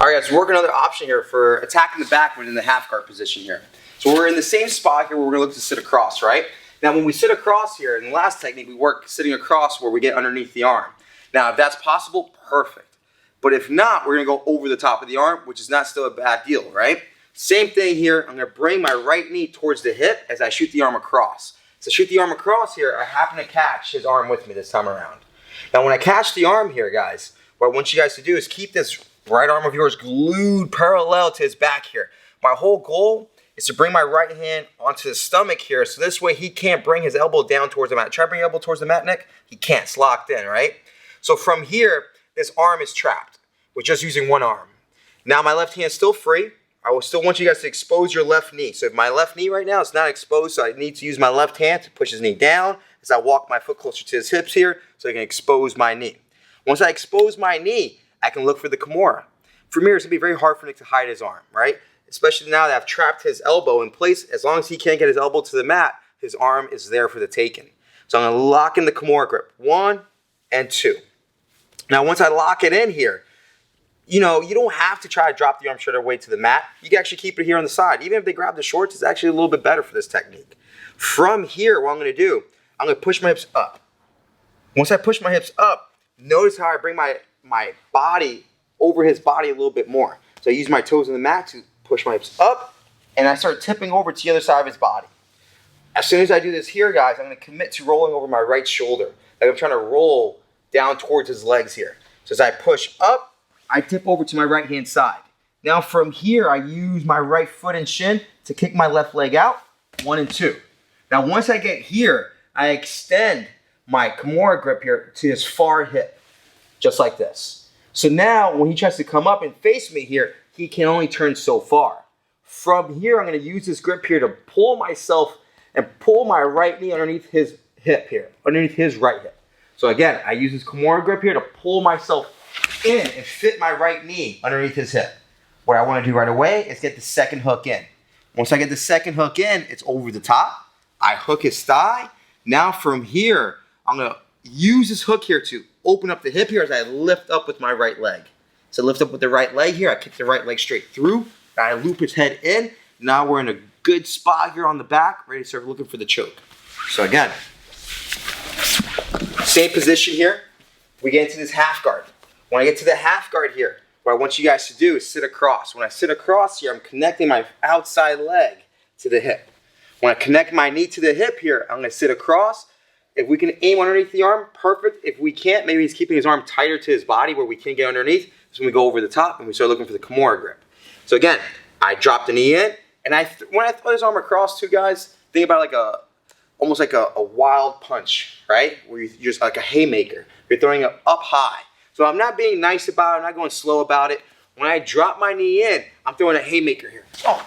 All right, guys, we're working another option here for attacking the back when in the half guard position here. So we're in the same spot here where we're going to look to sit across, right? Now, when we sit across here, in the last technique, we work sitting across where we get underneath the arm. Now, if that's possible, perfect. But if not, we're going to go over the top of the arm, which is not still a bad deal, right? Same thing here. I'm going to bring my right knee towards the hip as I shoot the arm across. So shoot the arm across here, I happen to catch his arm with me this time around. Now, when I catch the arm here, guys, what I want you guys to do is keep this right arm of yours glued parallel to his back here. My whole goal is to bring my right hand onto his stomach here, so this way he can't bring his elbow down towards the mat. Try to bring your elbow towards the mat, Nick. He can't. It's locked in, right? So from here, this arm is trapped with just using one arm. Now my left hand is still free. I will still want you guys to expose your left knee. So if my left knee right now is not exposed, so I need to use my left hand to push his knee down as I walk my foot closer to his hips here so I can expose my knee. Once I expose my knee, I can look for the Kimura. From here, it's going to be very hard for Nick to hide his arm, right? Especially now that I've trapped his elbow in place. As long as he can't get his elbow to the mat, his arm is there for the taking. So I'm going to lock in the Kimura grip. 1 and 2. Now, once I lock it in here, you know, you don't have to try to drop the arm straight away to the mat. You can actually keep it here on the side. Even if they grab the shorts, it's actually a little bit better for this technique. From here, what I'm going to do, I'm going to push my hips up. Once I push my hips up, notice how I bring my body over his body a little bit more. So I use my toes on the mat to push my hips up, and I start tipping over to the other side of his body. As soon as I do this here, guys, I'm going to commit to rolling over my right shoulder. Like I'm trying to roll down towards his legs here. So as I push up, I tip over to my right-hand side. Now from here, I use my right foot and shin to kick my left leg out. 1 and 2. Now once I get here, I extend my Kimura grip here to his far hip, just like this. So now, when he tries to come up and face me here, he can only turn so far. From here, I'm going to use this grip here to pull myself and pull my right knee underneath his hip here, underneath his right hip. So again, I use this Kimura grip here to pull myself in and fit my right knee underneath his hip. What I want to do right away is get the second hook in. Once I get the second hook in, it's over the top. I hook his thigh. Now from here, I'm going to use this hook here to open up the hip here as I lift up with my right leg. So lift up with the right leg here. I kick the right leg straight through. I loop his head in. Now we're in a good spot here on the back, ready to start looking for the choke. So again, same position here. We get into this half guard. When I get to the half guard here, what I want you guys to do is sit across. When I sit across here, I'm connecting my outside leg to the hip. When I connect my knee to the hip here, I'm going to sit across. If we can aim underneath the arm, perfect. If we can't, maybe he's keeping his arm tighter to his body where we can't get underneath. So when we go over the top and we start looking for the Kimura grip. So again, I drop the knee in, and when I throw his arm across too, guys, think about like almost like a wild punch, right? Where you're just like a haymaker. You're throwing it up high. So I'm not being nice about it. I'm not going slow about it. When I drop my knee in, I'm throwing a haymaker here. Oh.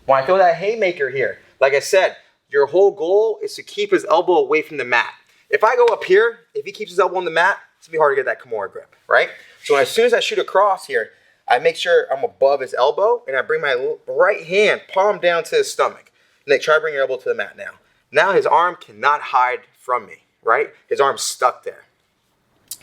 When I throw that haymaker here, like I said, your whole goal is to keep his elbow away from the mat. If I go up here, if he keeps his elbow on the mat, it's going to be hard to get that Kimura grip, right? So as soon as I shoot across here, I make sure I'm above his elbow, and I bring my right hand, palm down to his stomach. Nick, try to bring your elbow to the mat now. Now his arm cannot hide from me, right? His arm's stuck there.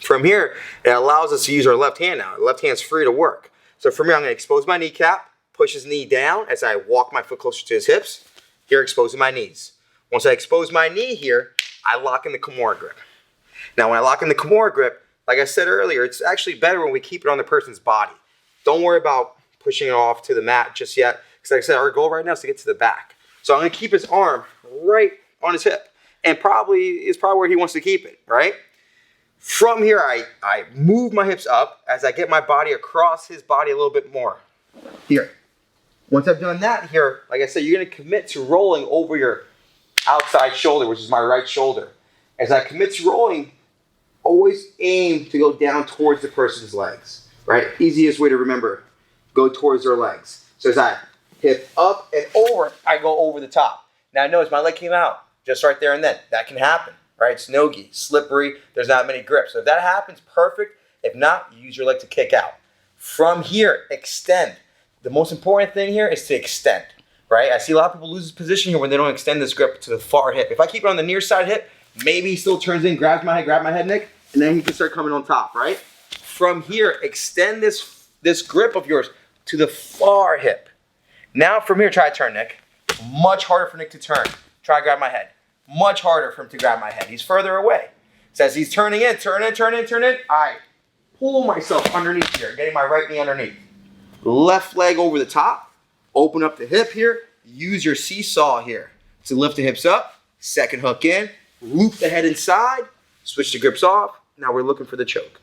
From here, it allows us to use our left hand now. The left hand's free to work. So from here, I'm going to expose my kneecap, push his knee down as I walk my foot closer to his hips. Here, exposing my knees. Once I expose my knee here, I lock in the Kimura grip. Now, when I lock in the Kimura grip, like I said earlier, it's actually better when we keep it on the person's body. Don't worry about pushing it off to the mat just yet, because like I said, our goal right now is to get to the back. So I'm going to keep his arm right on his hip, and it's probably where he wants to keep it, right? From here, I move my hips up as I get my body across his body a little bit more. Here. Once I've done that here, like I said, you're going to commit to rolling over your outside shoulder, which is my right shoulder. As I commit to rolling, always aim to go down towards the person's legs, right? Easiest way to remember, go towards their legs. So as I hip up and over, I go over the top. Now notice my leg came out just right there and then. That can happen, right? It's no-gi, slippery, there's not many grips. So if that happens, perfect. If not, use your leg to kick out. From here, extend. The most important thing here is to extend, right? I see a lot of people lose this position here when they don't extend this grip to the far hip. If I keep it on the near side hip, maybe he still turns in, grab my head, Nick, and then he can start coming on top, right? From here, extend this this grip of yours to the far hip. Now from here, try to turn, Nick. Much harder for Nick to turn. Try to grab my head. Much harder for him to grab my head. He's further away. So as he's turning in, turn in, I pull myself underneath here, getting my right knee underneath. Left leg over the top. Open up the hip here. Use your seesaw here to lift the hips up. Second hook in. Loop the head inside. Switch the grips off. Now we're looking for the choke.